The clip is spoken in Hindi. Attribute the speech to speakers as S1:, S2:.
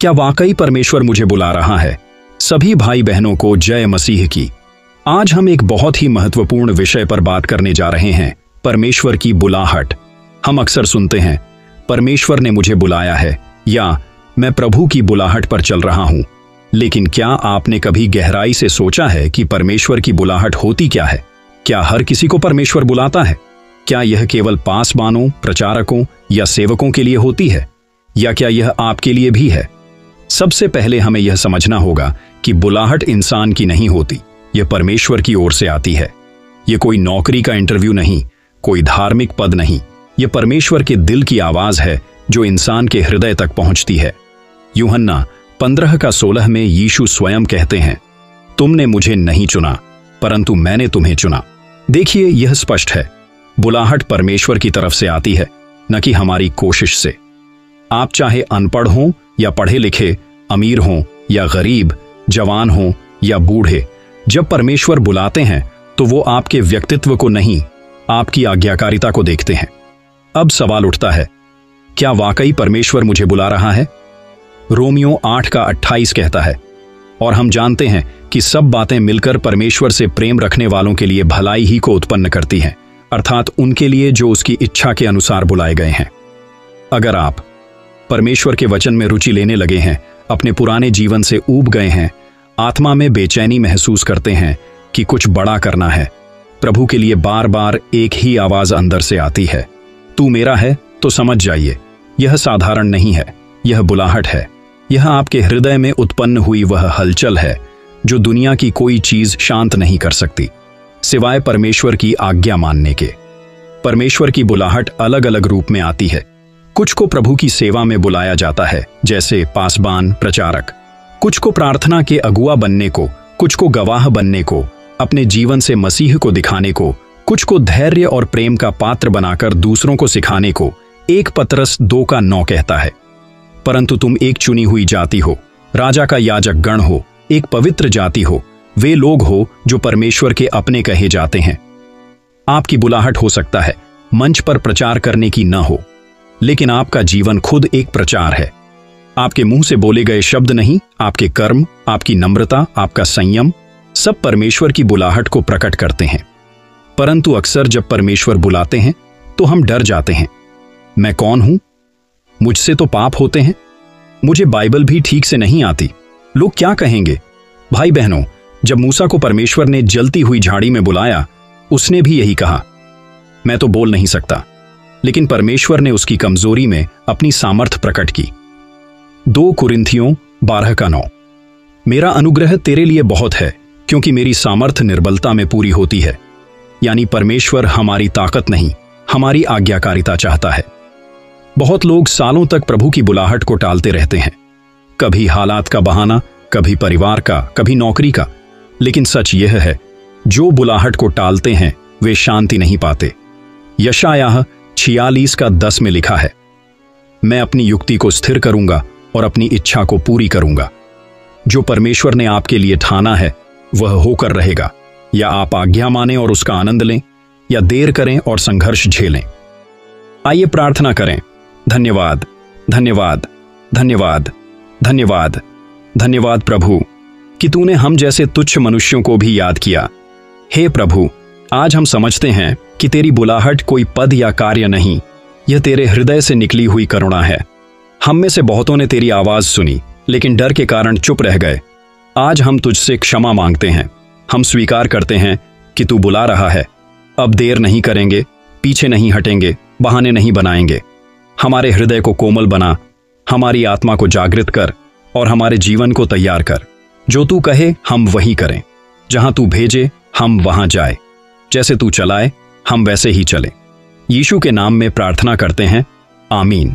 S1: क्या वाकई परमेश्वर मुझे बुला रहा है? सभी भाई बहनों को जय मसीह की। आज हम एक बहुत ही महत्वपूर्ण विषय पर बात करने जा रहे हैं, परमेश्वर की बुलाहट। हम अक्सर सुनते हैं, परमेश्वर ने मुझे बुलाया है, या मैं प्रभु की बुलाहट पर चल रहा हूं। लेकिन क्या आपने कभी गहराई से सोचा है कि परमेश्वर की बुलाहट होती क्या है? क्या हर किसी को परमेश्वर बुलाता है? क्या यह केवल पासवानों, प्रचारकों या सेवकों के लिए होती है, या क्या यह आपके लिए भी है? सबसे पहले हमें यह समझना होगा कि बुलाहट इंसान की नहीं होती, यह परमेश्वर की ओर से आती है। यह कोई नौकरी का इंटरव्यू नहीं, कोई धार्मिक पद नहीं, यह परमेश्वर के दिल की आवाज है जो इंसान के हृदय तक पहुंचती है। यूहन्ना 15:16 में यीशु स्वयं कहते हैं, तुमने मुझे नहीं चुना, परंतु मैंने तुम्हें चुना। देखिए, यह स्पष्ट है, बुलाहट परमेश्वर की तरफ से आती है, न कि हमारी कोशिश से। आप चाहे अनपढ़ हों या पढ़े लिखे, अमीर हों या गरीब, जवान हों या बूढ़े, जब परमेश्वर बुलाते हैं तो वो आपके व्यक्तित्व को नहीं, आपकी आज्ञाकारिता को देखते हैं। अब सवाल उठता है, क्या वाकई परमेश्वर मुझे बुला रहा है? रोमियो 8:28 कहता है, और हम जानते हैं कि सब बातें मिलकर परमेश्वर से प्रेम रखने वालों के लिए भलाई ही को उत्पन्न करती हैं, अर्थात उनके लिए जो उसकी इच्छा के अनुसार बुलाए गए हैं। अगर आप परमेश्वर के वचन में रुचि लेने लगे हैं, अपने पुराने जीवन से ऊब गए हैं, आत्मा में बेचैनी महसूस करते हैं कि कुछ बड़ा करना है, प्रभु के लिए बार बार एक ही आवाज अंदर से आती है, तू मेरा है, तो समझ जाइए, यह साधारण नहीं है, यह बुलाहट है। यह आपके हृदय में उत्पन्न हुई वह हलचल है जो दुनिया की कोई चीज शांत नहीं कर सकती, सिवाय परमेश्वर की आज्ञा मानने के। परमेश्वर की बुलाहट अलग अलग रूप में आती है। कुछ को प्रभु की सेवा में बुलाया जाता है, जैसे पासबान, प्रचारक। कुछ को प्रार्थना के अगुआ बनने को, कुछ को गवाह बनने को, अपने जीवन से मसीह को दिखाने को, कुछ को धैर्य और प्रेम का पात्र बनाकर दूसरों को सिखाने को। 1 पतरस 2:9 कहता है, परंतु तुम एक चुनी हुई जाति हो, राजा का याजक गण हो, एक पवित्र जाति हो, वे लोग हो जो परमेश्वर के अपने कहे जाते हैं। आपकी बुलाहट हो सकता है मंच पर प्रचार करने की न हो, लेकिन आपका जीवन खुद एक प्रचार है। आपके मुंह से बोले गए शब्द नहीं, आपके कर्म, आपकी नम्रता, आपका संयम, सब परमेश्वर की बुलाहट को प्रकट करते हैं। परंतु अक्सर जब परमेश्वर बुलाते हैं तो हम डर जाते हैं। मैं कौन हूं? मुझसे तो पाप होते हैं, मुझे बाइबल भी ठीक से नहीं आती, लोग क्या कहेंगे? भाई बहनों, जब मूसा को परमेश्वर ने जलती हुई झाड़ी में बुलाया, उसने भी यही कहा, मैं तो बोल नहीं सकता। लेकिन परमेश्वर ने उसकी कमजोरी में अपनी सामर्थ प्रकट की। 2 कुरिन्थियों 12:9, मेरा अनुग्रह तेरे लिए बहुत है, क्योंकि मेरी सामर्थ निर्बलता में पूरी होती है। यानी परमेश्वर हमारी ताकत नहीं, हमारी आज्ञाकारिता चाहता है। बहुत लोग सालों तक प्रभु की बुलाहट को टालते रहते हैं, कभी हालात का बहाना, कभी परिवार का, कभी नौकरी का। लेकिन सच यह है, जो बुलाहट को टालते हैं वे शांति नहीं पाते। यशायाह 46:10 में लिखा है, मैं अपनी युक्ति को स्थिर करूंगा और अपनी इच्छा को पूरी करूंगा। जो परमेश्वर ने आपके लिए ठाना है वह होकर रहेगा। या आप आज्ञा मानें और उसका आनंद लें, या देर करें और संघर्ष झेलें। आइए प्रार्थना करें। धन्यवाद, धन्यवाद, धन्यवाद, धन्यवाद, धन्यवाद प्रभु कि तूने हम जैसे तुच्छ मनुष्यों को भी याद किया। हे प्रभु, आज हम समझते हैं कि तेरी बुलाहट कोई पद या कार्य नहीं, यह तेरे हृदय से निकली हुई करुणा है। हम में से बहुतों ने तेरी आवाज सुनी, लेकिन डर के कारण चुप रह गए। आज हम तुझसे क्षमा मांगते हैं। हम स्वीकार करते हैं कि तू बुला रहा है। अब देर नहीं करेंगे, पीछे नहीं हटेंगे, बहाने नहीं बनाएंगे। हमारे हृदय को कोमल बना, हमारी आत्मा को जागृत कर और हमारे जीवन को तैयार कर। जो तू कहे हम वही करें, जहां तू भेजे हम वहां जाए, जैसे तू चलाए हम वैसे ही चलें। यीशु के नाम में प्रार्थना करते हैं, आमीन।